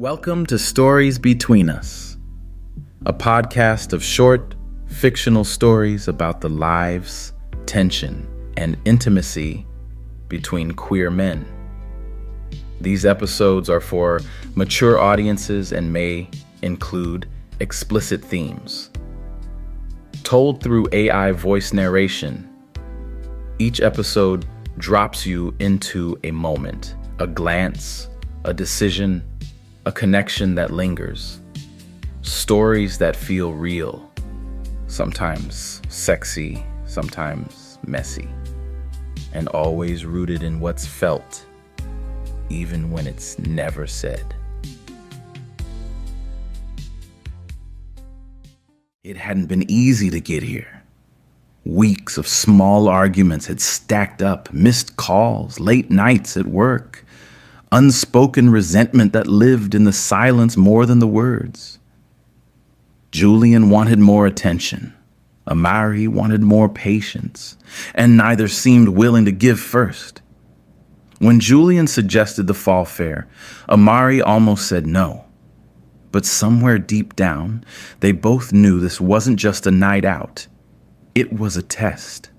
Welcome to Stories Between Us, a podcast of short, fictional stories about the lives, tension, and intimacy between queer men. These episodes are for mature audiences and may include explicit themes. Told through AI voice narration, each episode drops you into a moment, a glance, a decision, a connection that lingers. Stories that feel real, sometimes sexy, sometimes messy, and always rooted in what's felt, even when it's never said. It hadn't been easy to get here. Weeks of small arguments had stacked up, missed calls, late nights at work, unspoken resentment that lived in the silence more than the words. Julian wanted more attention. Amari wanted more patience, and neither seemed willing to give first. When Julian suggested the fall fair, Amari almost said no. But somewhere deep down, they both knew this wasn't just a night out. It was a test.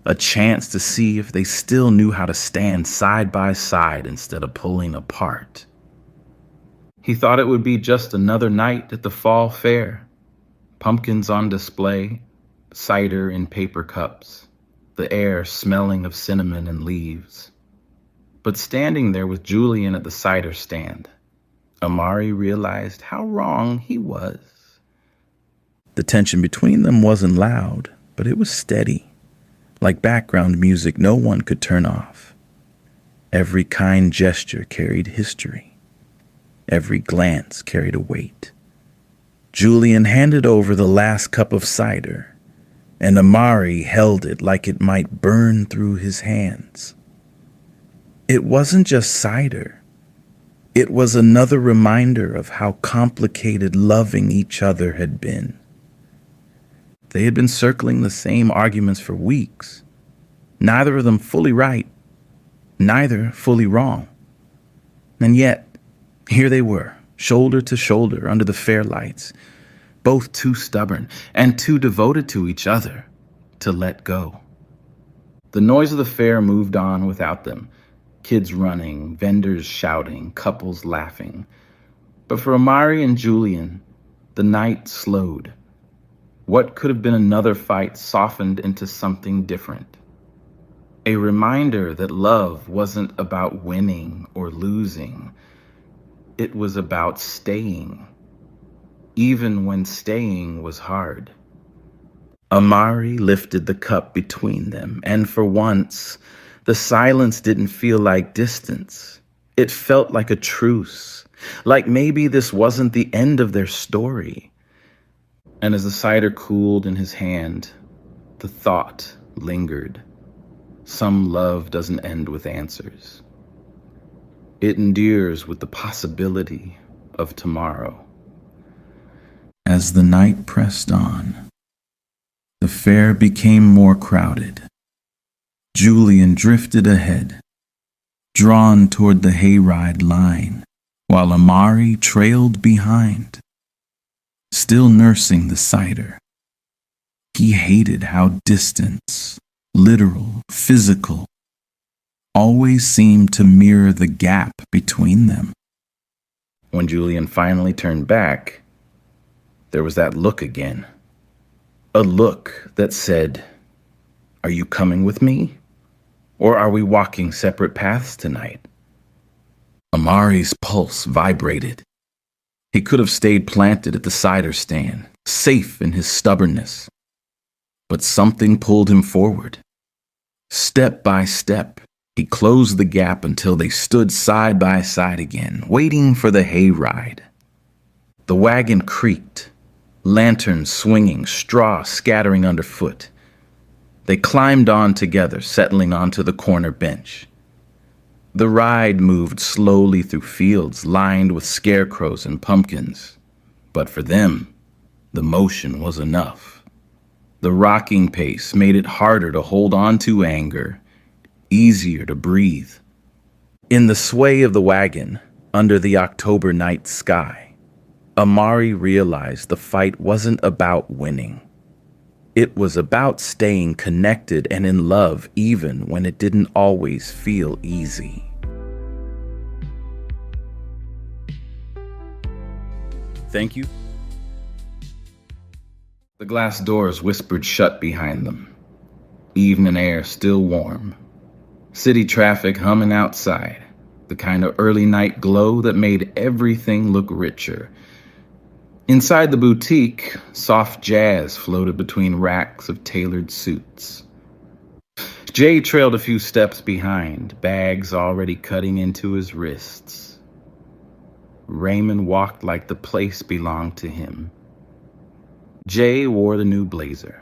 A chance to see if they still knew how to stand side by side instead of pulling apart. He thought it would be just another night at the fall fair. Pumpkins on display, cider in paper cups, the air smelling of cinnamon and leaves. But standing there with Julian at the cider stand, Amari realized how wrong he was. The tension between them wasn't loud, but it was steady. Like background music no one could turn off. Every kind gesture carried history. Every glance carried a weight. Julian handed over the last cup of cider, and Amari held it like it might burn through his hands. It wasn't just cider. It was another reminder of how complicated loving each other had been. They had been circling the same arguments for weeks, neither of them fully right, neither fully wrong. And yet, here they were, shoulder to shoulder under the fair lights, both too stubborn and too devoted to each other to let go. The noise of the fair moved on without them, kids running, vendors shouting, couples laughing. But for Amari and Julian, the night slowed. What could have been another fight softened into something different. A reminder that love wasn't about winning or losing. It was about staying, even when staying was hard. Amari lifted the cup between them, and for once, the silence didn't feel like distance. It felt like a truce, like maybe this wasn't the end of their story. And as the cider cooled in his hand, the thought lingered. Some love doesn't end with answers. It endures with the possibility of tomorrow. As the night pressed on, the fair became more crowded. Julian drifted ahead, drawn toward the hayride line, while Amari trailed behind, still nursing the cider. He hated how distance, literal, physical, always seemed to mirror the gap between them. When Julian finally turned back, there was that look again. A look that said, "Are you coming with me? Or are we walking separate paths tonight?" Amari's pulse vibrated. He could have stayed planted at the cider stand, safe in his stubbornness. But something pulled him forward. Step by step, he closed the gap until they stood side by side again, waiting for the hayride. The wagon creaked, lanterns swinging, straw scattering underfoot. They climbed on together, settling onto the corner bench. The ride moved slowly through fields lined with scarecrows and pumpkins. But for them, the motion was enough. The rocking pace made it harder to hold on to anger, easier to breathe. In the sway of the wagon, Under the October night sky, Amari realized the fight wasn't about winning. It was about staying connected and in love even when it didn't always feel easy. Thank you. The glass doors whispered shut behind them. Evening air still warm. City traffic humming outside. The kind of early night glow that made everything look richer. Inside the boutique, soft jazz floated between racks of tailored suits. Jay trailed a few steps behind, bags already cutting into his wrists. Raymond walked like the place belonged to him. Jay wore the new blazer.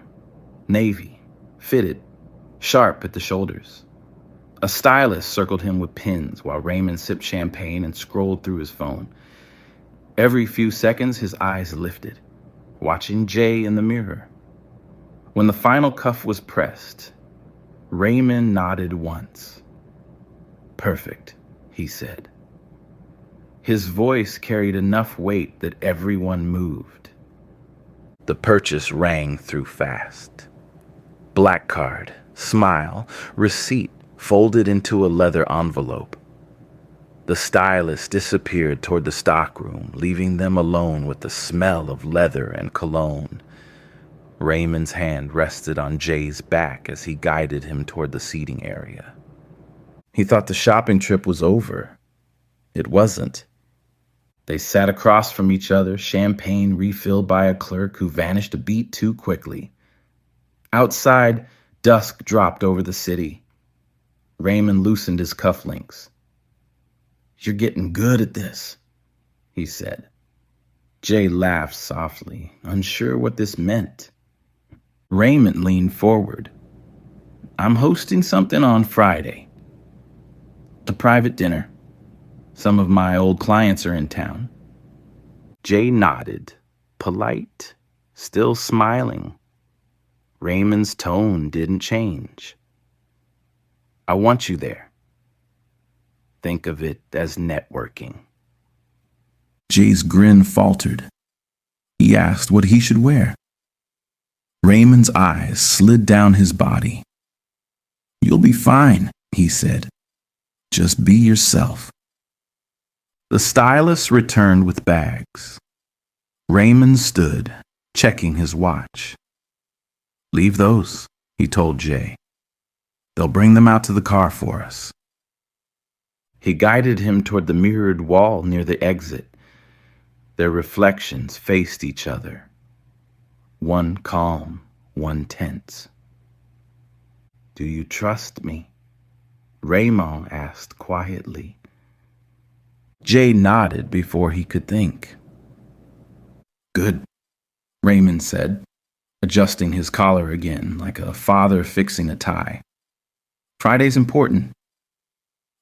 Navy, fitted, sharp at the shoulders. A stylist circled him with pins while Raymond sipped champagne and scrolled through his phone. Every few seconds, his eyes lifted, watching Jay in the mirror. When the final cuff was pressed, Raymond nodded once. "Perfect," he said. His voice carried enough weight that everyone moved. The purchase rang through fast. Black card, smile, receipt folded into a leather envelope. The stylist disappeared toward the stockroom, leaving them alone with the smell of leather and cologne. Raymond's hand rested on Jay's back as he guided him toward the seating area. He thought the shopping trip was over. It wasn't. They sat across from each other, champagne refilled by a clerk who vanished a beat too quickly. Outside, dusk dropped over the city. Raymond loosened his cufflinks. "You're getting good at this," he said. Jay laughed softly, unsure what this meant. Raymond leaned forward. "I'm hosting something on Friday. A private dinner. Some of my old clients are in town." Jay nodded, polite, still smiling. Raymond's tone didn't change. "I want you there. Think of it as networking." Jay's grin faltered. He asked what he should wear. Raymond's eyes slid down his body. "You'll be fine," he said. "Just be yourself." The stylist returned with bags. Raymond stood, checking his watch. "Leave those," he told Jay. "They'll bring them out to the car for us." He guided him toward the mirrored wall near the exit. Their reflections faced each other. One calm, one tense. "Do you trust me?" Raymond asked quietly. Jay nodded before he could think. "Good," Raymond said, adjusting his collar again like a father fixing a tie. "Friday's important.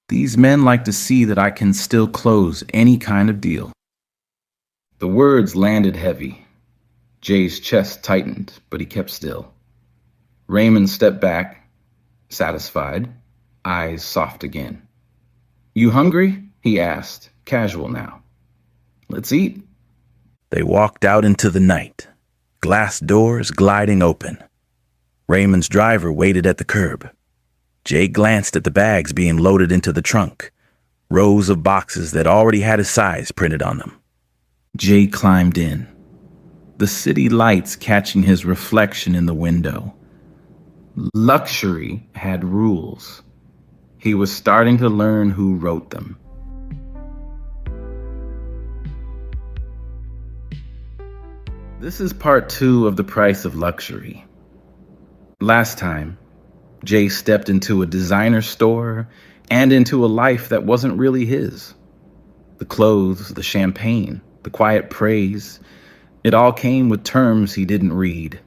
These men like to see that I can still close any kind of deal." The words landed heavy. Jay's chest tightened, but he kept still. Raymond stepped back, satisfied, eyes soft again. "You hungry?" he asked, casual now. "Let's eat." They walked out into the night, glass doors gliding open. Raymond's driver waited at the curb. Jay glanced at the bags being loaded into the trunk, rows of boxes that already had his size printed on them. Jay climbed in, the city lights catching his reflection in the window. Luxury had rules. He was starting to learn who wrote them. This is part 2 of The Price of Luxury. Last time, Jay stepped into a designer store and into a life that wasn't really his. The clothes, the champagne, the quiet praise, it all came with terms he didn't read.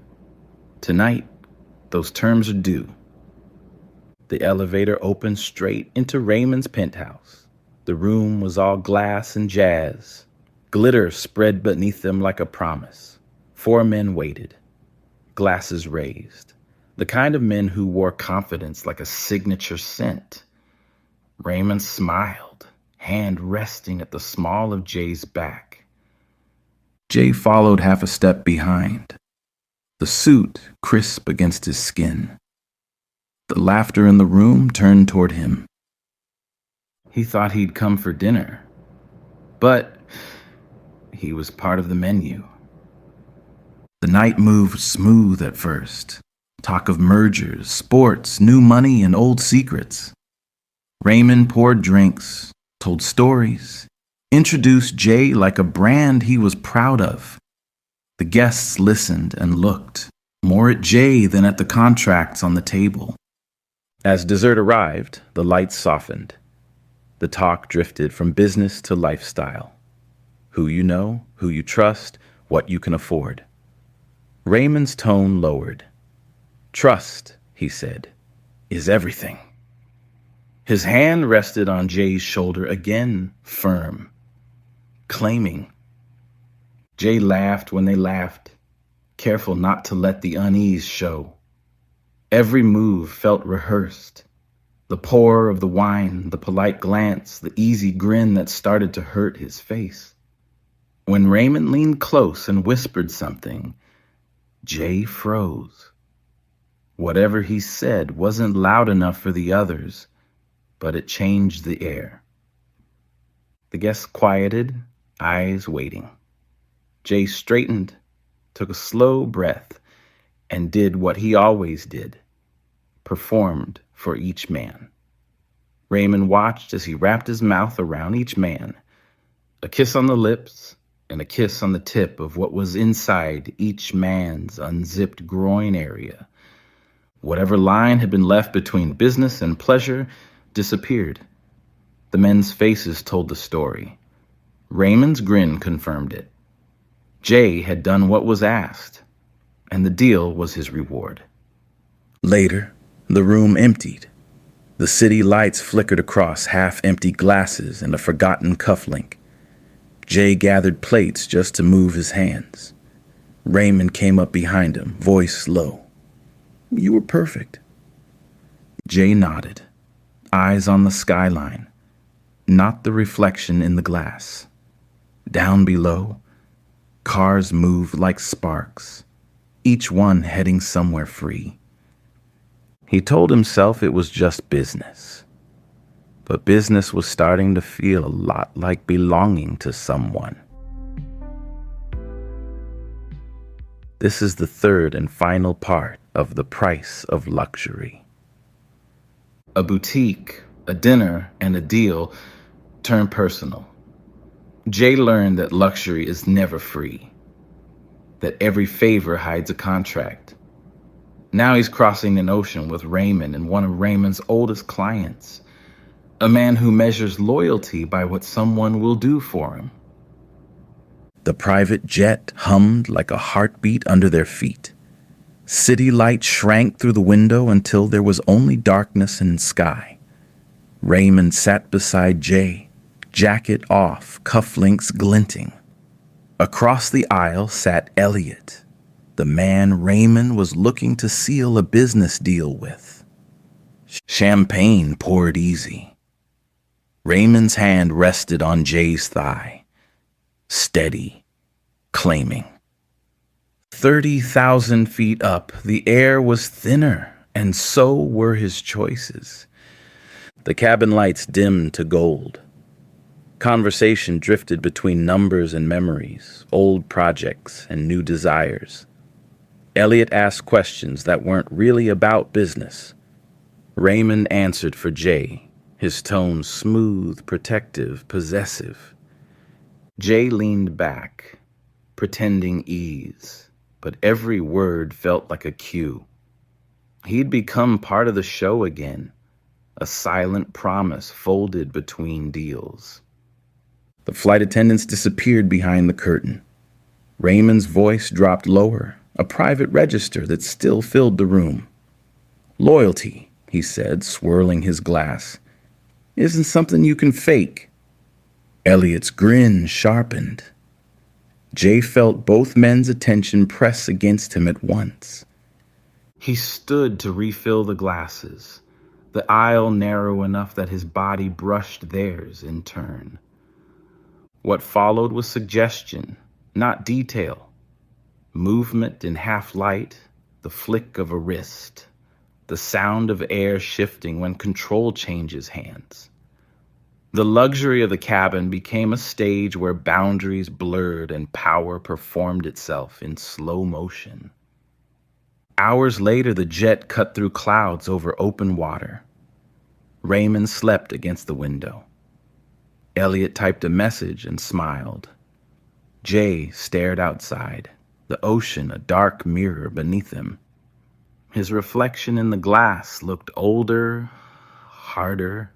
Tonight, those terms are due. The elevator opened straight into Raymond's penthouse. The room was all glass and jazz. Glitter spread beneath them like a promise. 4 men waited, glasses raised. The kind of men who wore confidence like a signature scent. Raymond smiled, hand resting at the small of Jay's back. Jay followed half a step behind, the suit crisp against his skin. The laughter in the room turned toward him. He thought he'd come for dinner, but he was part of the menu. The night moved smooth at first. Talk of mergers, sports, new money, and old secrets. Raymond poured drinks, told stories, introduced Jay like a brand he was proud of. The guests listened and looked, more at Jay than at the contracts on the table. As dessert arrived, the lights softened. The talk drifted from business to lifestyle. Who you know, who you trust, what you can afford. Raymond's tone lowered. Trust, he said, is everything. His hand rested on Jay's shoulder again, firm, claiming. Jay laughed when they laughed, careful not to let the unease show. Every move felt rehearsed. The pour of the wine, the polite glance, the easy grin that started to hurt his face. When Raymond leaned close and whispered something, Jay froze. Whatever he said wasn't loud enough for the others, but it changed the air. The guests quieted, eyes waiting. Jay straightened, took a slow breath, and did what he always did, performed for each man. Raymond watched as he wrapped his mouth around each man, a kiss on the lips and a kiss on the tip of what was inside each man's unzipped groin area. Whatever line had been left between business and pleasure disappeared. The men's faces told the story. Raymond's grin confirmed it. Jay had done what was asked, and the deal was his reward. Later, the room emptied. The city lights flickered across half-empty glasses and a forgotten cufflink. Jay gathered plates just to move his hands. Raymond came up behind him, voice low. You were perfect. Jay nodded, eyes on the skyline, not the reflection in the glass. Down below, cars moved like sparks, each one heading somewhere free. He told himself it was just business, but business was starting to feel a lot like belonging to someone. This is the third and final part of The Price of Luxury. A boutique, a dinner, and a deal turned personal. Jay learned that luxury is never free, that every favor hides a contract. Now he's crossing an ocean with Raymond and one of Raymond's oldest clients, a man who measures loyalty by what someone will do for him. The private jet hummed like a heartbeat under their feet. City lights shrank through the window until there was only darkness and sky. Raymond sat beside Jay, jacket off, cufflinks glinting. Across the aisle sat Elliot, the man Raymond was looking to seal a business deal with. Champagne poured easy. Raymond's hand rested on Jay's thigh, steady, claiming. 30,000 feet up, the air was thinner, and so were his choices. The cabin lights dimmed to gold. Conversation drifted between numbers and memories, old projects and new desires. Elliot asked questions that weren't really about business. Raymond answered for Jay, his tone smooth, protective, possessive. Jay leaned back, pretending ease, but every word felt like a cue. He'd become part of the show again, a silent promise folded between deals. The flight attendants disappeared behind the curtain. Raymond's voice dropped lower, a private register that still filled the room. Loyalty, he said, swirling his glass, isn't something you can fake. Elliot's grin sharpened. Jay felt both men's attention press against him at once. He stood to refill the glasses, the aisle narrow enough that his body brushed theirs in turn. What followed was suggestion, not detail. Movement in half light, the flick of a wrist, the sound of air shifting when control changes hands. The luxury of the cabin became a stage where boundaries blurred and power performed itself in slow motion. Hours later, the jet cut through clouds over open water. Raymond slept against the window. Elliot typed a message and smiled. Jay stared outside, the ocean a dark mirror beneath him. His reflection in the glass looked older, harder,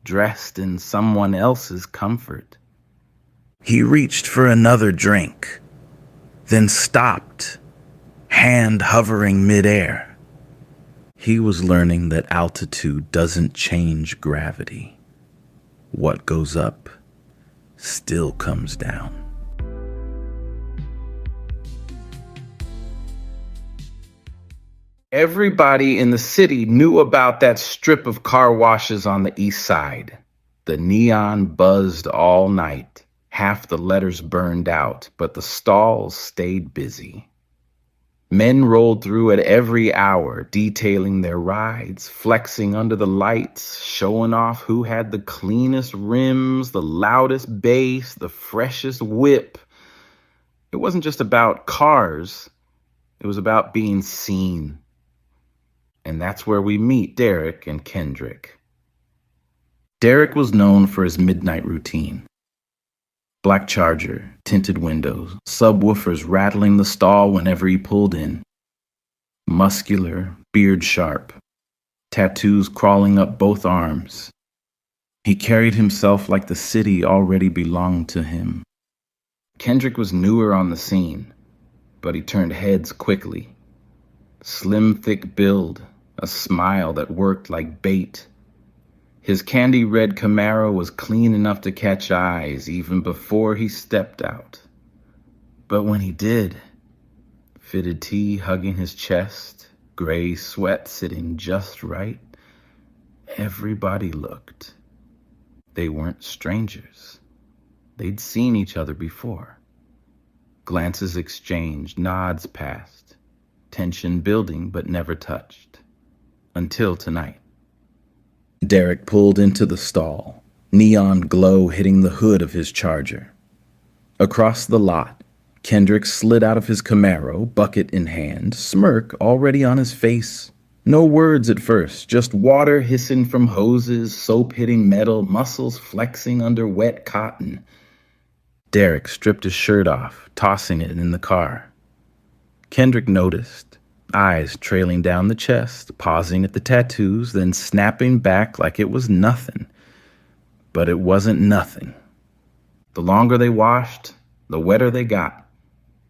dressed in someone else's comfort. He reached for another drink, then stopped, hand hovering midair. He was learning that altitude doesn't change gravity. What goes up still comes down. Everybody in the city knew about that strip of car washes on the east side. The neon buzzed all night. Half the letters burned out, but the stalls stayed busy. Men rolled through at every hour, detailing their rides, flexing under the lights, showing off who had the cleanest rims, the loudest bass, the freshest whip. It wasn't just about cars. It was about being seen. And that's where we meet Derrick and Kendrick. Derrick was known for his midnight routine. Black Charger, tinted windows, subwoofers rattling the stall whenever he pulled in. Muscular, beard sharp, tattoos crawling up both arms. He carried himself like the city already belonged to him. Kendrick was newer on the scene, but he turned heads quickly. Slim, thick build, a smile that worked like bait. His candy red Camaro was clean enough to catch eyes even before he stepped out. But when he did, fitted tee hugging his chest, gray sweat sitting just right, everybody looked. They weren't strangers. They'd seen each other before. Glances exchanged, nods passed, tension building but never touched. Until tonight. Derrick pulled into the stall, neon glow hitting the hood of his Charger. Across the lot, Kendrick slid out of his Camaro, bucket in hand, smirk already on his face. No words at first, just water hissing from hoses, soap hitting metal, muscles flexing under wet cotton. Derrick stripped his shirt off, tossing it in the car. Kendrick noticed. Eyes trailing down the chest, pausing at the tattoos, then snapping back like it was nothing. But it wasn't nothing. The longer they washed, the wetter they got.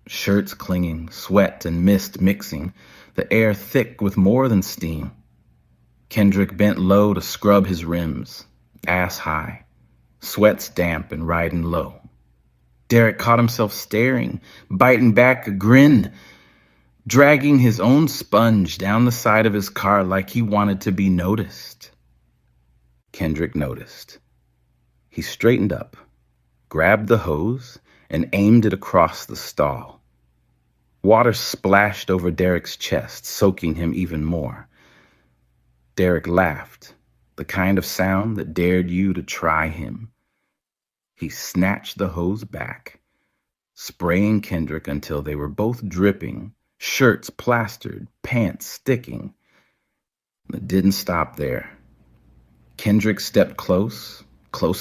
Shirts clinging, sweat and mist mixing, the air thick with more than steam. Kendrick bent low to scrub his rims, ass high, sweats damp and riding low. Derrick caught himself staring, biting back a grin, dragging his own sponge down the side of his car like he wanted to be noticed. Kendrick noticed. He straightened up, grabbed the hose, and aimed it across the stall. Water splashed over Derrick's chest, soaking him even more. Derrick laughed, the kind of sound that dared you to try him. He snatched the hose back, spraying Kendrick until they were both dripping, shirts plastered, pants sticking. It didn't stop there. Kendrick stepped close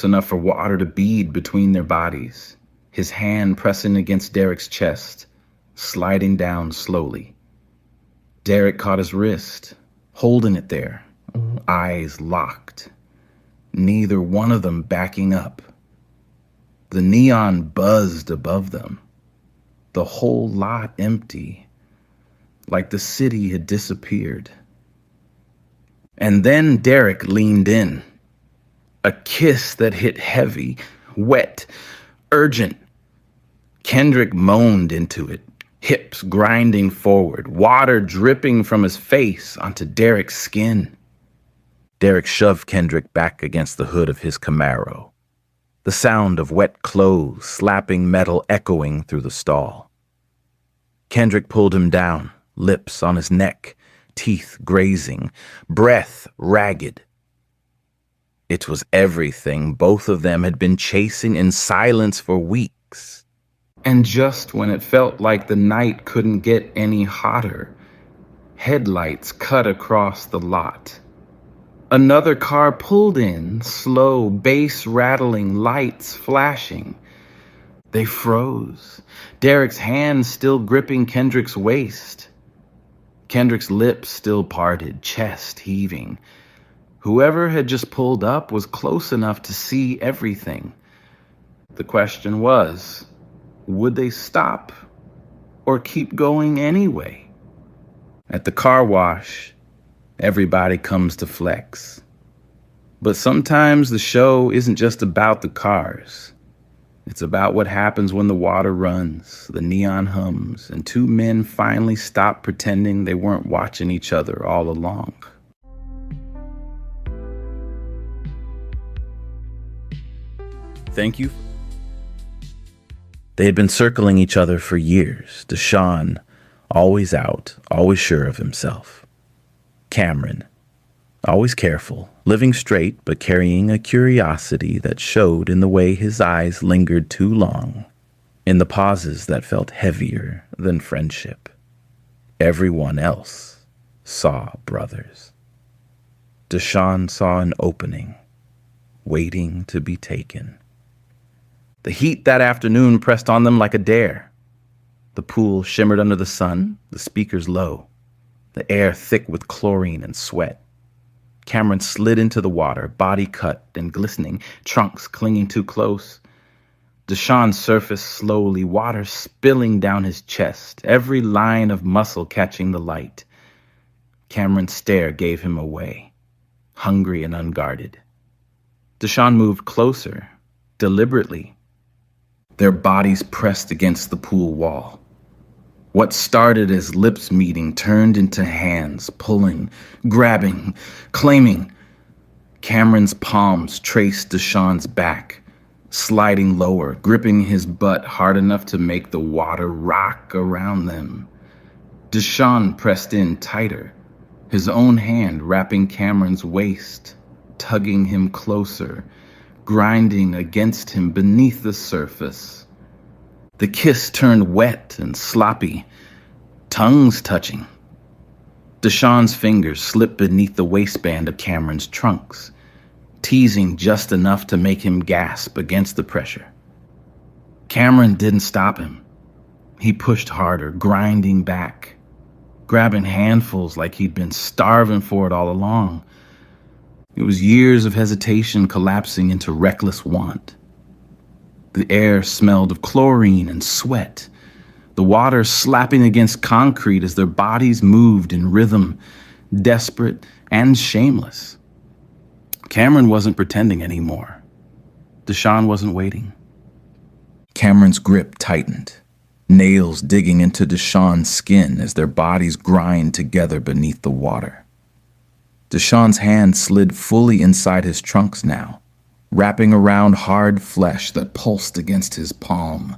enough for water to bead between their bodies, his hand pressing against Derrick's chest, sliding down slowly. Derrick caught his wrist, holding it there, eyes locked, neither one of them backing up. The neon buzzed above them, the whole lot empty, like the city had disappeared. And then Derrick leaned in. A kiss that hit heavy, wet, urgent. Kendrick moaned into it, hips grinding forward, water dripping from his face onto Derrick's skin. Derrick shoved Kendrick back against the hood of his Camaro, the sound of wet clothes slapping metal echoing through the stall. Kendrick pulled him down, lips on his neck, teeth grazing, breath ragged. It was everything both of them had been chasing in silence for weeks. And just when it felt like the night couldn't get any hotter, headlights cut across the lot. Another car pulled in, slow, bass-rattling lights flashing. They froze, Derrick's hand still gripping Kendrick's waist. Kendrick's lips still parted, chest heaving. Whoever had just pulled up was close enough to see everything. The question was, would they stop or keep going anyway? At the car wash, everybody comes to flex. But sometimes the show isn't just about the cars. It's about what happens when the water runs, the neon hums, and two men finally stop pretending they weren't watching each other all along. Thank you. They had been circling each other for years. Deshaun, always out, always sure of himself. Cameron, always careful, living straight but carrying a curiosity that showed in the way his eyes lingered too long, in the pauses that felt heavier than friendship. Everyone else saw brothers. Deshaun saw an opening, waiting to be taken. The heat that afternoon pressed on them like a dare. The pool shimmered under the sun, the speakers low, the air thick with chlorine and sweat. Cameron slid into the water, body cut and glistening, trunks clinging too close. Deshaun surfaced slowly, water spilling down his chest, every line of muscle catching the light. Cameron's stare gave him away, hungry and unguarded. Deshaun moved closer, deliberately. Their bodies pressed against the pool wall. What started as lips meeting turned into hands, pulling, grabbing, claiming. Cameron's palms traced Deshaun's back, sliding lower, gripping his butt hard enough to make the water rock around them. Deshaun pressed in tighter, his own hand wrapping Cameron's waist, tugging him closer, grinding against him beneath the surface. The kiss turned wet and sloppy, tongues touching. Deshaun's fingers slipped beneath the waistband of Cameron's trunks, teasing just enough to make him gasp against the pressure. Cameron didn't stop him. He pushed harder, grinding back, grabbing handfuls like he'd been starving for it all along. It was years of hesitation collapsing into reckless want. The air smelled of chlorine and sweat, the water slapping against concrete as their bodies moved in rhythm, desperate and shameless. Cameron wasn't pretending anymore. Deshaun wasn't waiting. Cameron's grip tightened, nails digging into Deshaun's skin as their bodies grind together beneath the water. Deshaun's hand slid fully inside his trunks now, wrapping around hard flesh that pulsed against his palm.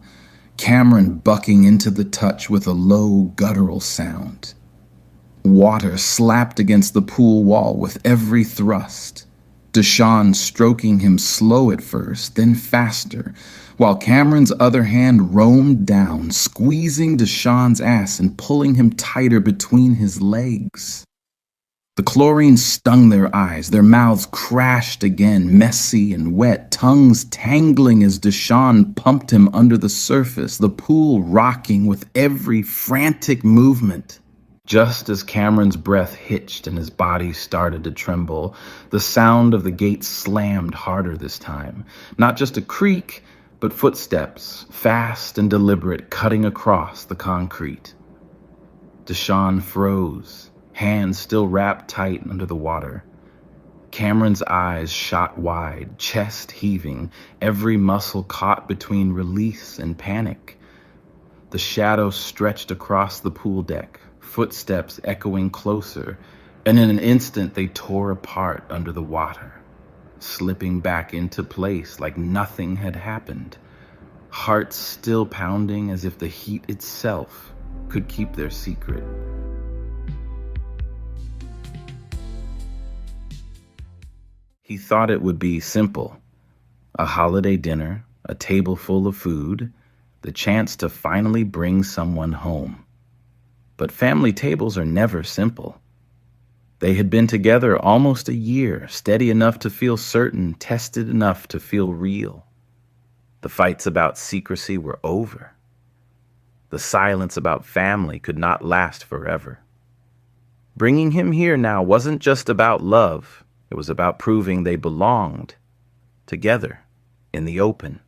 Cameron bucking into the touch with a low, guttural sound. Water slapped against the pool wall with every thrust. Deshaun stroking him slow at first, then faster, while Cameron's other hand roamed down, squeezing Deshaun's ass and pulling him tighter between his legs. The chlorine stung their eyes, their mouths crashed again, messy and wet, tongues tangling as Deshaun pumped him under the surface, the pool rocking with every frantic movement. Just as Cameron's breath hitched and his body started to tremble, the sound of the gate slammed harder this time. Not just a creak, but footsteps, fast and deliberate, cutting across the concrete. Deshaun froze, hands still wrapped tight under the water. Cameron's eyes shot wide, chest heaving, every muscle caught between release and panic. The shadow stretched across the pool deck, footsteps echoing closer, And in an instant, they tore apart under the water, slipping back into place like nothing had happened, hearts still pounding as if the heat itself could keep their secret. He thought it would be simple. A holiday dinner, a table full of food, the chance to finally bring someone home. But family tables are never simple. They had been together almost a year, steady enough to feel certain, tested enough to feel real. The fights about secrecy were over. The silence about family could not last forever. Bringing him here now wasn't just about love. It was about proving they belonged, together, in the open.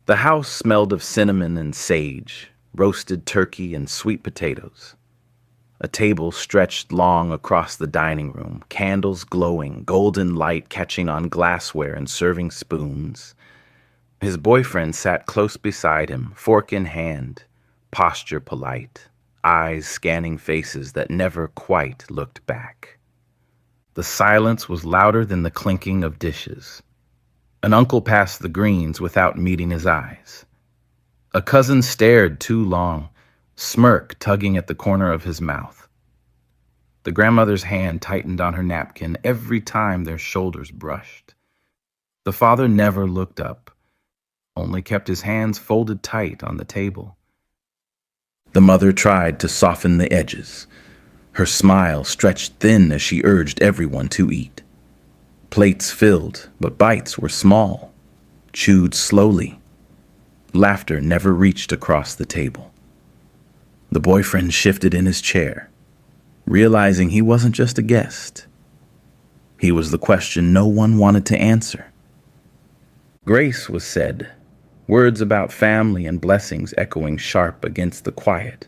The house smelled of cinnamon and sage, roasted turkey and sweet potatoes. A table stretched long across the dining room, candles glowing, golden light catching on glassware and serving spoons. His boyfriend sat close beside him, fork in hand, posture polite, eyes scanning faces that never quite looked back. The silence was louder than the clinking of dishes. An uncle passed the greens without meeting his eyes. A cousin stared too long, smirk tugging at the corner of his mouth. The grandmother's hand tightened on her napkin every time their shoulders brushed. The father never looked up, only kept his hands folded tight on the table. The mother tried to soften the edges. Her smile stretched thin as she urged everyone to eat. Plates filled, but bites were small, chewed slowly. Laughter never reached across the table. The boyfriend shifted in his chair, realizing he wasn't just a guest. He was the question no one wanted to answer. Grace was said, words about family and blessings echoing sharp against the quiet.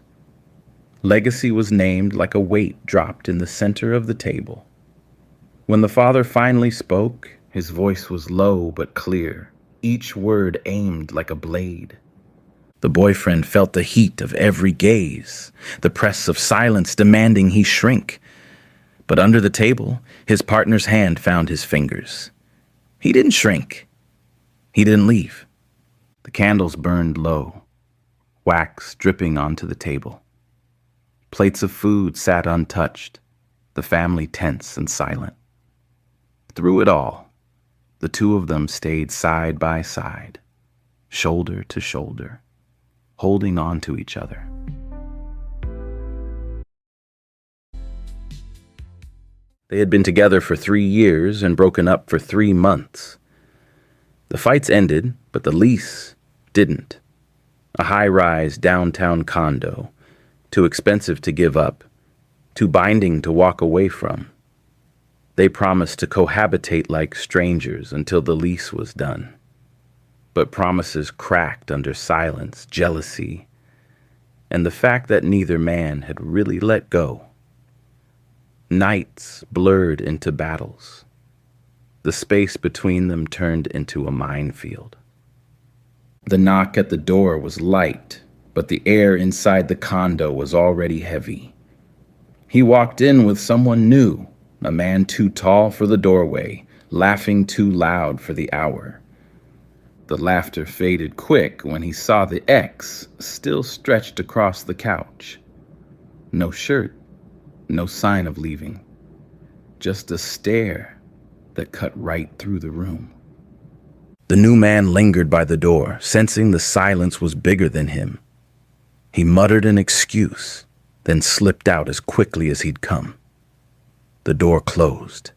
Legacy was named like a weight dropped in the center of the table. When the father finally spoke, his voice was low but clear, each word aimed like a blade. The boyfriend felt the heat of every gaze, the press of silence demanding he shrink. But under the table, his partner's hand found his fingers. He didn't shrink. He didn't leave. The candles burned low, wax dripping onto the table. Plates of food sat untouched, the family tense and silent. Through it all, the two of them stayed side by side, shoulder to shoulder, holding on to each other. They had been together for 3 years and broken up for 3 months. The fights ended, but the lease didn't. A high-rise downtown condo, too expensive to give up, too binding to walk away from. They promised to cohabitate like strangers until the lease was done. But promises cracked under silence, jealousy, and the fact that neither man had really let go. Nights blurred into battles. The space between them turned into a minefield. The knock at the door was light, but the air inside the condo was already heavy. He walked in with someone new, a man too tall for the doorway, laughing too loud for the hour. The laughter faded quick when he saw the X still stretched across the couch. No shirt, no sign of leaving, just a stare that cut right through the room. The new man lingered by the door, sensing the silence was bigger than him. He muttered an excuse, then slipped out as quickly as he'd come. The door closed.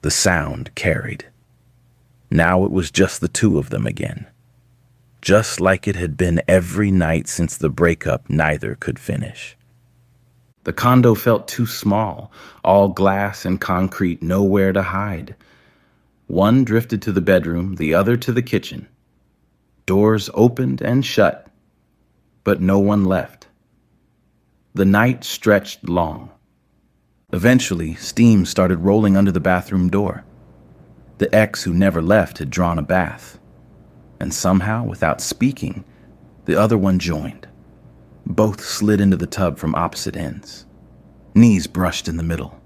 The sound carried. Now it was just the two of them again. Just like it had been every night since the breakup neither could finish. The condo felt too small, all glass and concrete, nowhere to hide. One drifted to the bedroom, the other to the kitchen. Doors opened and shut, but no one left. The night stretched long. Eventually, steam started rolling under the bathroom door. The ex who never left had drawn a bath. And somehow, without speaking, the other one joined. Both slid into the tub from opposite ends. Knees brushed in the middle.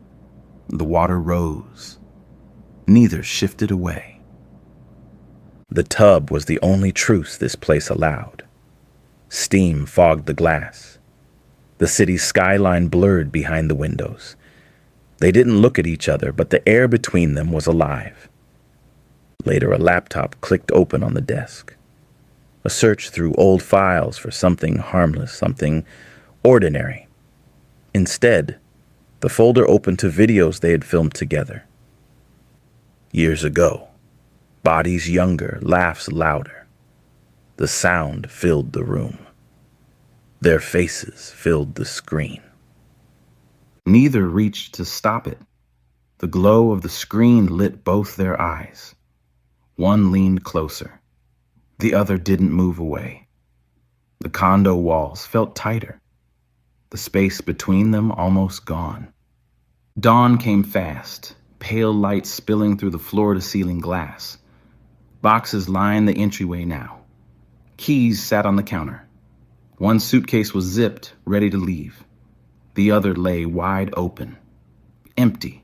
The water rose. Neither shifted away. The tub was the only truce this place allowed. Steam fogged the glass. The city's skyline blurred behind the windows. They didn't look at each other, but the air between them was alive. Later, a laptop clicked open on the desk. A search through old files for something harmless, something ordinary. Instead, the folder opened to videos they had filmed together. Years ago, bodies younger, laughs louder. The sound filled the room. Their faces filled the screen. Neither reached to stop it. The glow of the screen lit both their eyes. One leaned closer. The other didn't move away. The condo walls felt tighter. The space between them almost gone. Dawn came fast, pale light spilling through the floor-to-ceiling glass. Boxes lined the entryway now. Keys sat on the counter. One suitcase was zipped, ready to leave. The other lay wide open, empty.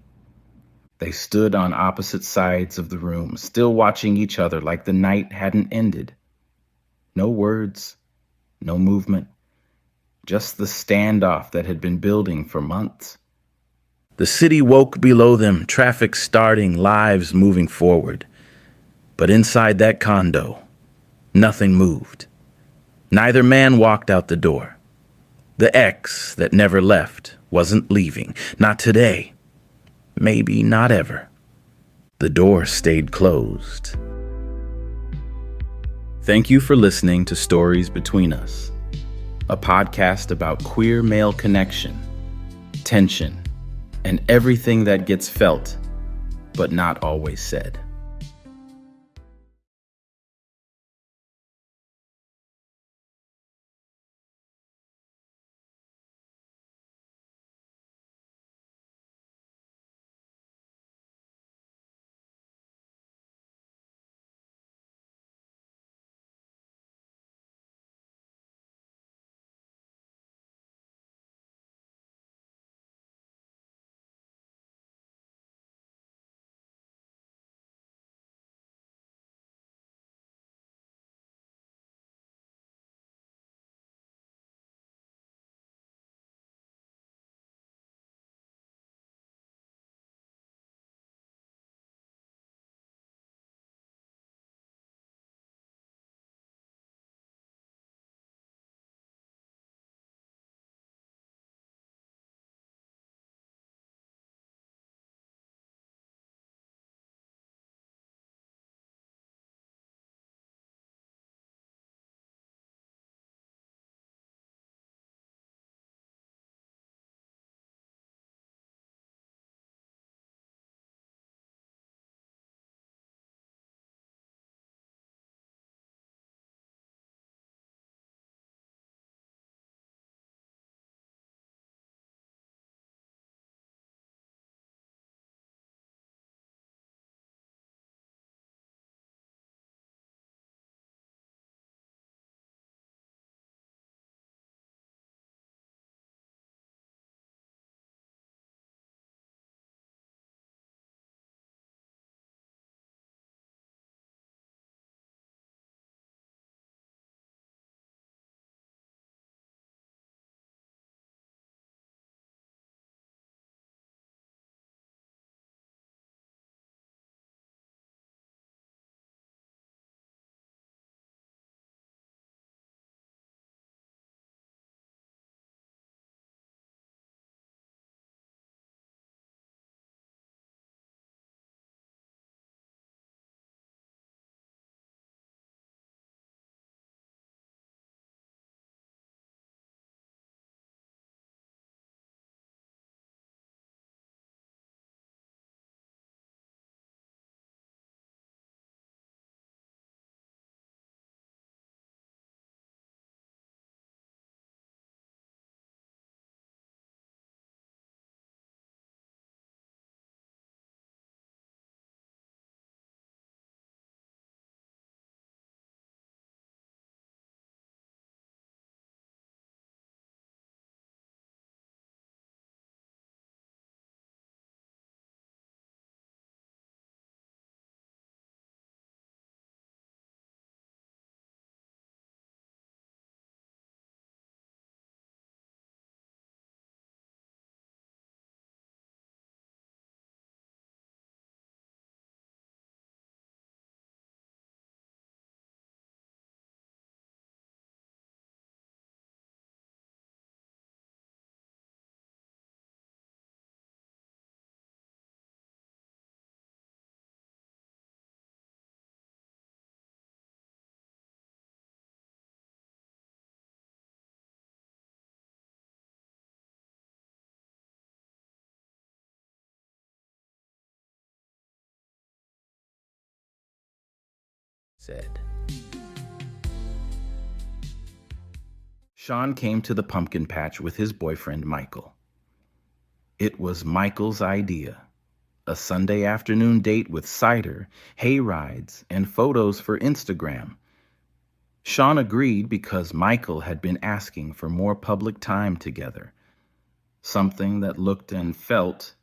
They stood on opposite sides of the room, still watching each other like the night hadn't ended. No words, no movement, just the standoff that had been building for months. The city woke below them, traffic starting, lives moving forward. But inside that condo, nothing moved. Neither man walked out the door. The ex that never left wasn't leaving, not today. Maybe not ever. The door stayed closed. Thank you for listening to Stories Between Us, a podcast about queer male connection, tension, and everything that gets felt, but not always said. said. Sean came to the pumpkin patch with his boyfriend, Michael. It was Michael's idea. A Sunday afternoon date with cider, hay rides, and photos for Instagram. Sean agreed because Michael had been asking for more public time together, something that looked and felt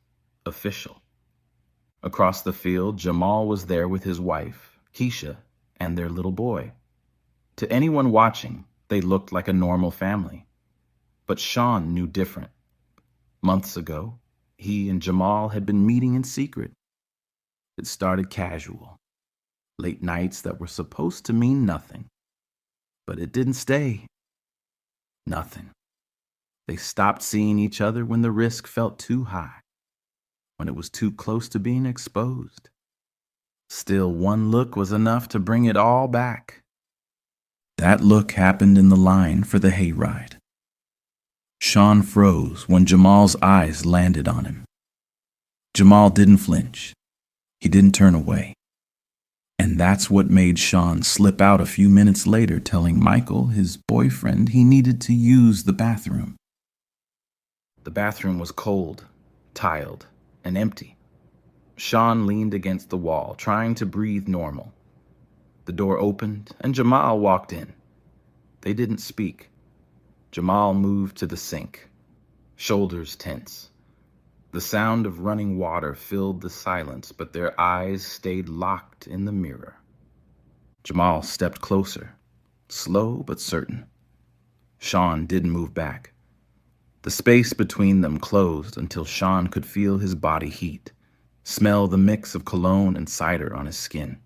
official. Across the field, Jamal was there with his wife, Keisha, and their little boy. To anyone watching, they looked like a normal family. But Sean knew different. Months ago, he and Jamal had been meeting in secret. It started casual. Late nights that were supposed to mean nothing. But it didn't stay. Nothing. They stopped seeing each other when the risk felt too high, when it was too close to being exposed. Still, one look was enough to bring it all back. That look happened in the line for the hayride. Sean froze when Jamal's eyes landed on him. Jamal didn't flinch. He didn't turn away. And that's what made Sean slip out a few minutes later, telling Michael, his boyfriend, he needed to use the bathroom. The bathroom was cold, tiled, and empty. Sean leaned against the wall, trying to breathe normal. The door opened, and Jamal walked in. They didn't speak. Jamal moved to the sink, shoulders tense. The sound of running water filled the silence, but their eyes stayed locked in the mirror. Jamal stepped closer, slow but certain. Sean didn't move back. The space between them closed until Sean could feel his body heat, smell the mix of cologne and cider on his skin.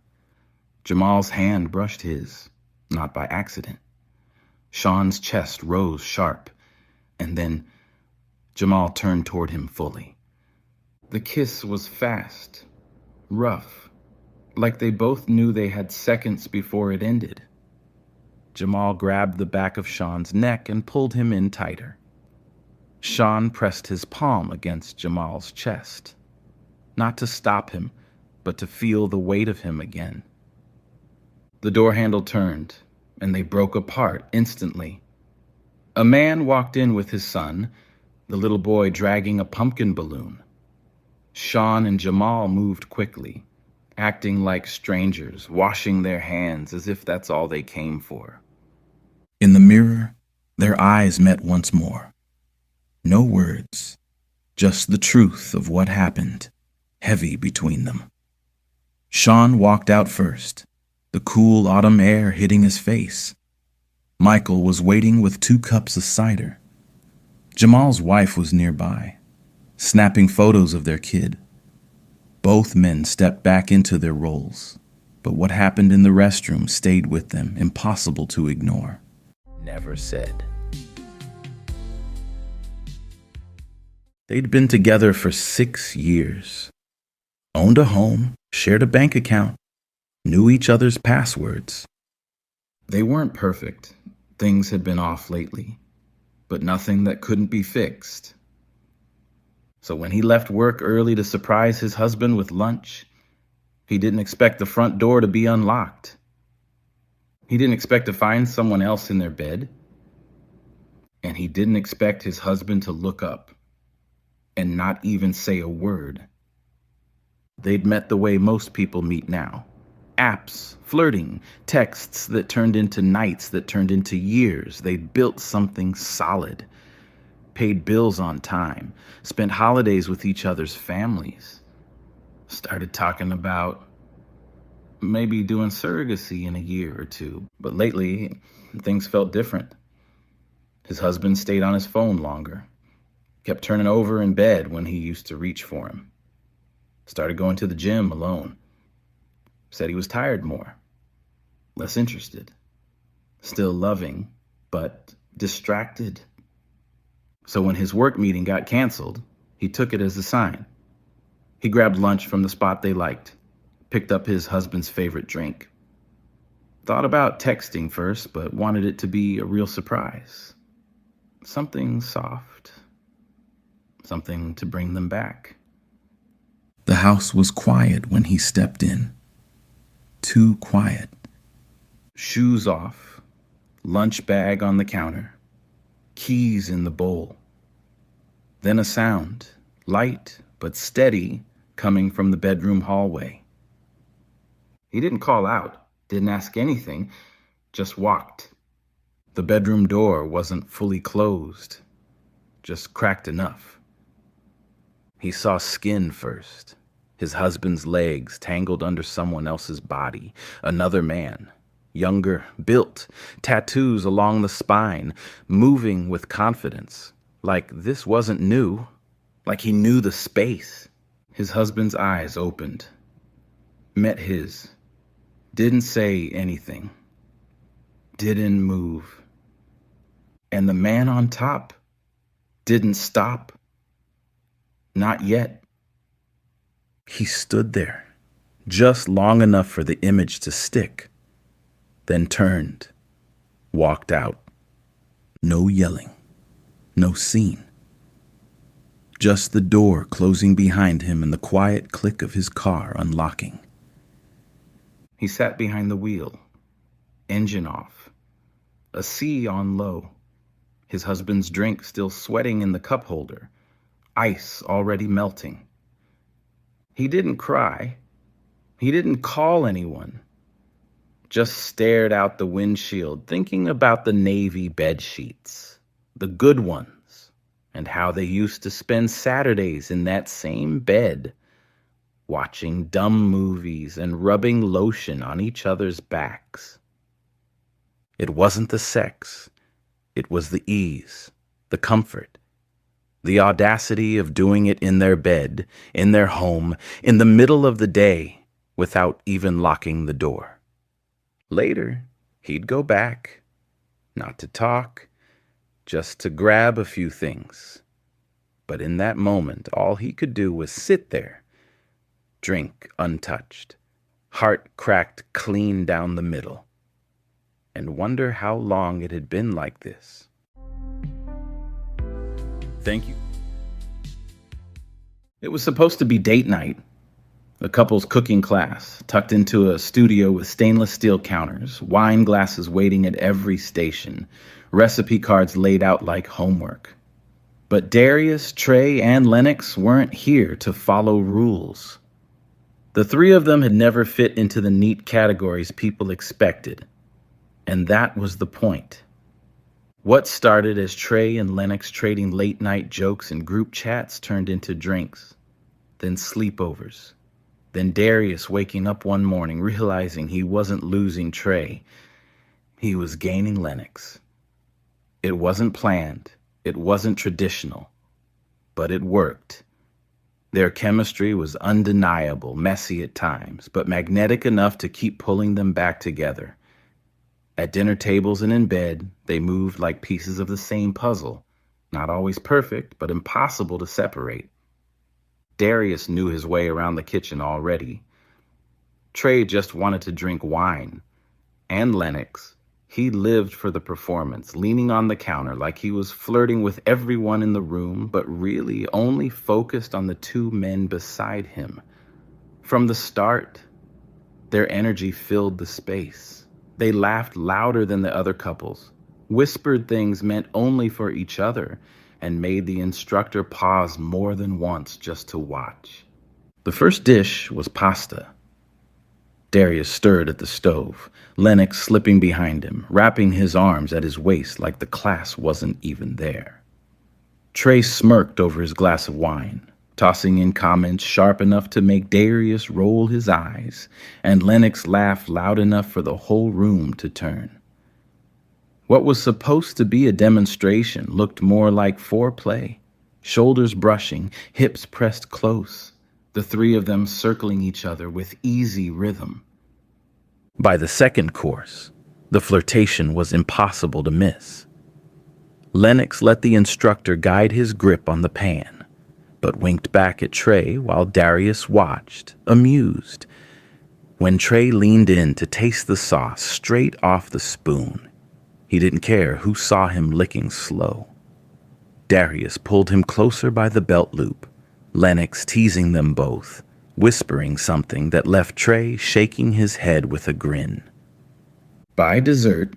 Jamal's hand brushed his, not by accident. Sean's chest rose sharp, and then Jamal turned toward him fully. The kiss was fast, rough, like they both knew they had seconds before it ended. Jamal grabbed the back of Sean's neck and pulled him in tighter. Sean pressed his palm against Jamal's chest, not to stop him, but to feel the weight of him again. The door handle turned, and they broke apart instantly. A man walked in with his son, the little boy dragging a pumpkin balloon. Sean and Jamal moved quickly, acting like strangers, washing their hands as if that's all they came for. In the mirror, their eyes met once more. No words, just the truth of what happened, heavy between them. Sean walked out first, the cool autumn air hitting his face. Michael was waiting with 2 cups of cider. Jamal's wife was nearby, snapping photos of their kid. Both men stepped back into their roles, but what happened in the restroom stayed with them, impossible to ignore. Never said. They'd been together for 6 years, owned a home, shared a bank account, knew each other's passwords. They weren't perfect. Things had been off lately, but nothing that couldn't be fixed. So when he left work early to surprise his husband with lunch, he didn't expect the front door to be unlocked. He didn't expect to find someone else in their bed. And he didn't expect his husband to look up and not even say a word. They'd met the way most people meet now. Apps, flirting, texts that turned into nights that turned into years. They'd built something solid, paid bills on time, spent holidays with each other's families, started talking about maybe doing surrogacy in a year or two. But lately, things felt different. His husband stayed on his phone longer, kept turning over in bed when he used to reach for him, started going to the gym alone, said he was tired more, less interested, still loving, but distracted. So when his work meeting got canceled, he took it as a sign. He grabbed lunch from the spot they liked, picked up his husband's favorite drink. Thought about texting first, but wanted it to be a real surprise. Something soft, something to bring them back. The house was quiet when he stepped in. Too quiet, Shoes off, lunch bag on the counter, keys in the bowl. Then a sound, light but steady, coming from the bedroom hallway. He didn't call out, didn't ask anything, just walked. The bedroom door wasn't fully closed, just cracked enough. He saw skin first, his husband's legs tangled under someone else's body, another man, younger, built, tattoos along the spine, moving with confidence, like this wasn't new, like he knew the space. His husband's eyes opened, met his, didn't say anything, didn't move. And the man on top didn't stop. Not yet. He stood there, just long enough for the image to stick, then turned, walked out. No yelling, no scene. Just the door closing behind him and the quiet click of his car unlocking. He sat behind the wheel, engine off, a sea on low, his husband's drink still sweating in the cup holder, ice already melting. He didn't cry. He didn't call anyone. Just stared out the windshield, thinking about the Navy bed sheets, the good ones, and how they used to spend Saturdays in that same bed, watching dumb movies and rubbing lotion on each other's backs. It wasn't the sex. It was the ease, the comfort, the audacity of doing it in their bed, in their home, in the middle of the day, without even locking the door. Later, he'd go back, not to talk, just to grab a few things. But in that moment, all he could do was sit there, drink untouched, heart cracked clean down the middle, and wonder how long it had been like this. Thank you. It was supposed to be date night, a couple's cooking class, tucked into a studio with stainless steel counters, wine glasses waiting at every station, recipe cards laid out like homework. But Darius, Trey, and Lennox weren't here to follow rules. The three of them had never fit into the neat categories people expected, and that was the point. What started as Trey and Lennox trading late-night jokes and group chats turned into drinks, then sleepovers. Then Darius waking up one morning realizing he wasn't losing Trey. He was gaining Lennox. It wasn't planned. It wasn't traditional. But it worked. Their chemistry was undeniable, messy at times, but magnetic enough to keep pulling them back together. At dinner tables and in bed, they moved like pieces of the same puzzle, not always perfect, but impossible to separate. Darius knew his way around the kitchen already. Trey just wanted to drink wine. And Lennox, he lived for the performance, leaning on the counter like he was flirting with everyone in the room, but really only focused on the two men beside him. From the start, their energy filled the space. They laughed louder than the other couples, whispered things meant only for each other, and made the instructor pause more than once just to watch. The first dish was pasta. Darius stirred at the stove, Lennox slipping behind him, wrapping his arms at his waist like the class wasn't even there. Trey smirked over his glass of wine, tossing in comments sharp enough to make Darius roll his eyes, and Lennox laughed loud enough for the whole room to turn. What was supposed to be a demonstration looked more like foreplay, shoulders brushing, hips pressed close, the three of them circling each other with easy rhythm. By the second course, the flirtation was impossible to miss. Lennox let the instructor guide his grip on the pan, but winked back at Trey while Darius watched, amused. When Trey leaned in to taste the sauce straight off the spoon, he didn't care who saw him licking slow. Darius pulled him closer by the belt loop, Lennox teasing them both, whispering something that left Trey shaking his head with a grin. By dessert,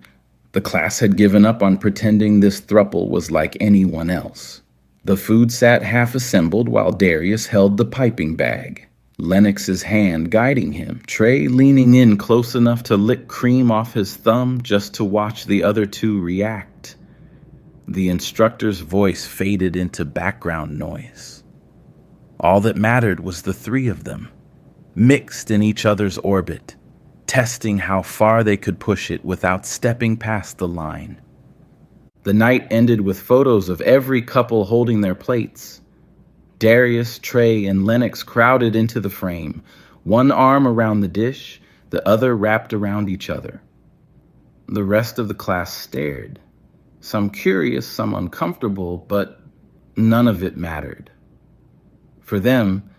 the class had given up on pretending this throuple was like anyone else. The food sat half assembled while Darius held the piping bag, Lennox's hand guiding him, Trey leaning in close enough to lick cream off his thumb just to watch the other two react. The instructor's voice faded into background noise. All that mattered was the three of them, mixed in each other's orbit, testing how far they could push it without stepping past the line. The night ended with photos of every couple holding their plates. Darius, Trey, and Lennox crowded into the frame, one arm around the dish, the other wrapped around each other. The rest of the class stared, some curious, some uncomfortable, but none of it mattered. For them,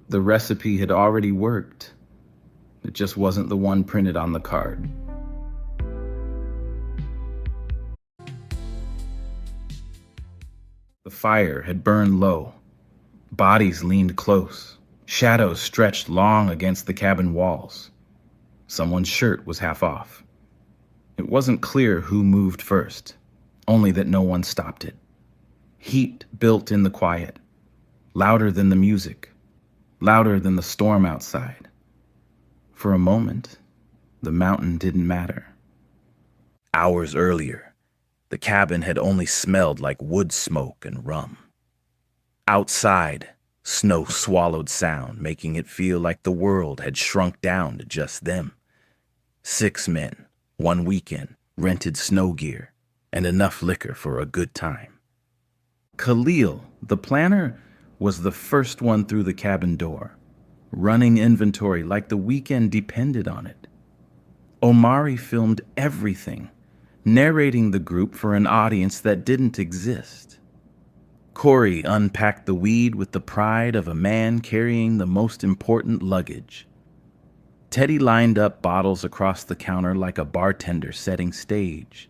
the recipe had already worked. It just wasn't the one printed on the card. The fire had burned low. Bodies leaned close. Shadows stretched long against the cabin walls. Someone's shirt was half off. It wasn't clear who moved first, only that no one stopped it. Heat built in the quiet, louder than the music, louder than the storm outside. For a moment, the mountain didn't matter. Hours earlier, the cabin had only smelled like wood smoke and rum. Outside, snow swallowed sound, making it feel like the world had shrunk down to just them. 6 men, 1 weekend, rented snow gear, and enough liquor for a good time. Khalil, the planner, was the first one through the cabin door, running inventory like the weekend depended on it. Amari filmed everything, narrating the group for an audience that didn't exist. Corey unpacked the weed with the pride of a man carrying the most important luggage. Teddy lined up bottles across the counter like a bartender setting stage.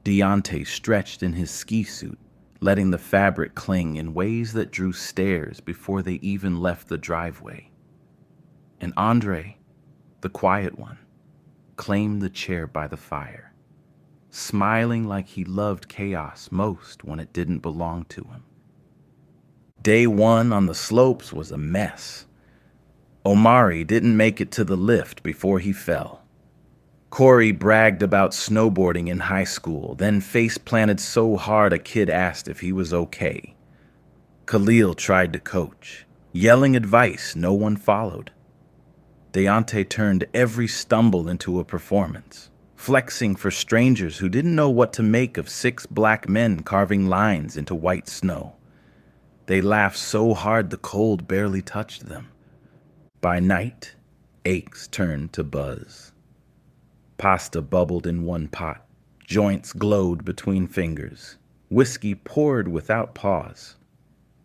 Deontay stretched in his ski suit, letting the fabric cling in ways that drew stares before they even left the driveway. And Andre, the quiet one, claimed the chair by the fire, smiling like he loved chaos most when it didn't belong to him. Day 1 on the slopes was a mess. Amari didn't make it to the lift before he fell. Corey bragged about snowboarding in high school, then face-planted so hard a kid asked if he was okay. Khalil tried to coach, yelling advice no one followed. Deontay turned every stumble into a performance, flexing for strangers who didn't know what to make of 6 black men carving lines into white snow. They laughed so hard the cold barely touched them. By night, aches turned to buzz. Pasta bubbled in one pot, joints glowed between fingers, whiskey poured without pause.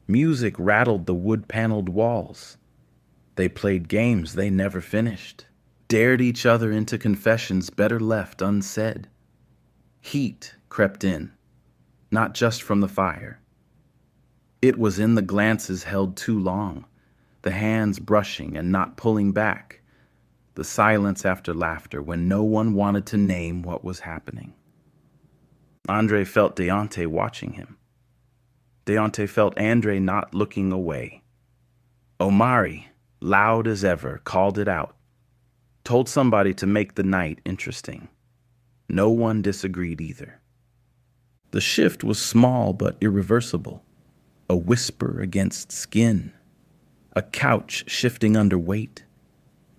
Music rattled the wood-paneled walls. They played games they never finished, dared each other into confessions better left unsaid. Heat crept in, not just from the fire. It was in the glances held too long, the hands brushing and not pulling back, the silence after laughter when no one wanted to name what was happening. Andre felt Deontay watching him. Deontay felt Andre not looking away. Amari, loud as ever, called it out, told somebody to make the night interesting. No one disagreed either. The shift was small but irreversible. A whisper against skin, a couch shifting under weight,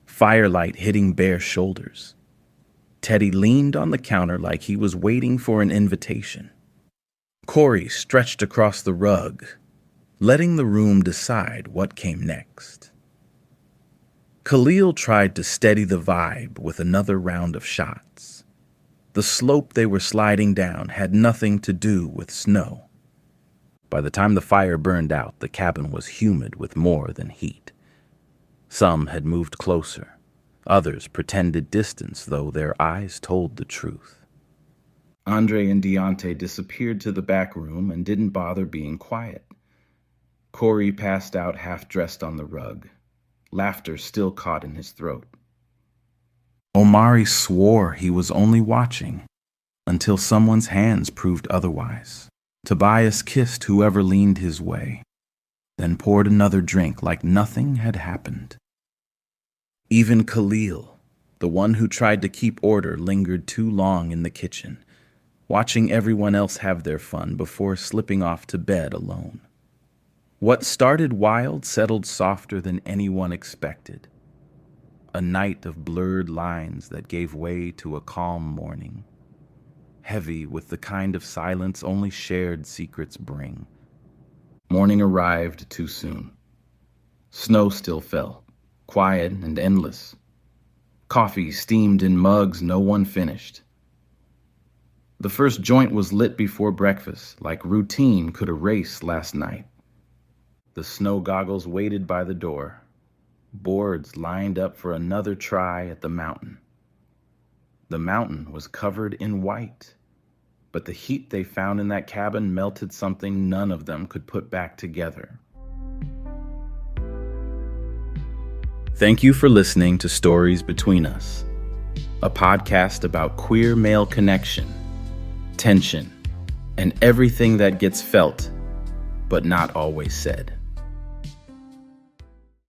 firelight hitting bare shoulders. Teddy leaned on the counter like he was waiting for an invitation. Corey stretched across the rug, letting the room decide what came next. Khalil tried to steady the vibe with another round of shots. The slope they were sliding down had nothing to do with snow. By the time the fire burned out, the cabin was humid with more than heat. Some had moved closer. Others pretended distance, though their eyes told the truth. Andre and Deontay disappeared to the back room and didn't bother being quiet. Corey passed out half-dressed on the rug, laughter still caught in his throat. Amari swore he was only watching until someone's hands proved otherwise. Tobias kissed whoever leaned his way, then poured another drink like nothing had happened. Even Khalil, the one who tried to keep order, lingered too long in the kitchen, watching everyone else have their fun before slipping off to bed alone. What started wild settled softer than anyone expected. A night of blurred lines that gave way to a calm morning, heavy with the kind of silence only shared secrets bring. Morning arrived too soon. Snow still fell, quiet and endless. Coffee steamed in mugs no one finished. The first joint was lit before breakfast, like routine could erase last night. The snow goggles waited by the door. Boards lined up for another try at the mountain. The mountain was covered in white, but the heat they found in that cabin melted something none of them could put back together. Thank you for listening to Stories Between Us, a podcast about queer male connection, tension, and everything that gets felt, but not always said.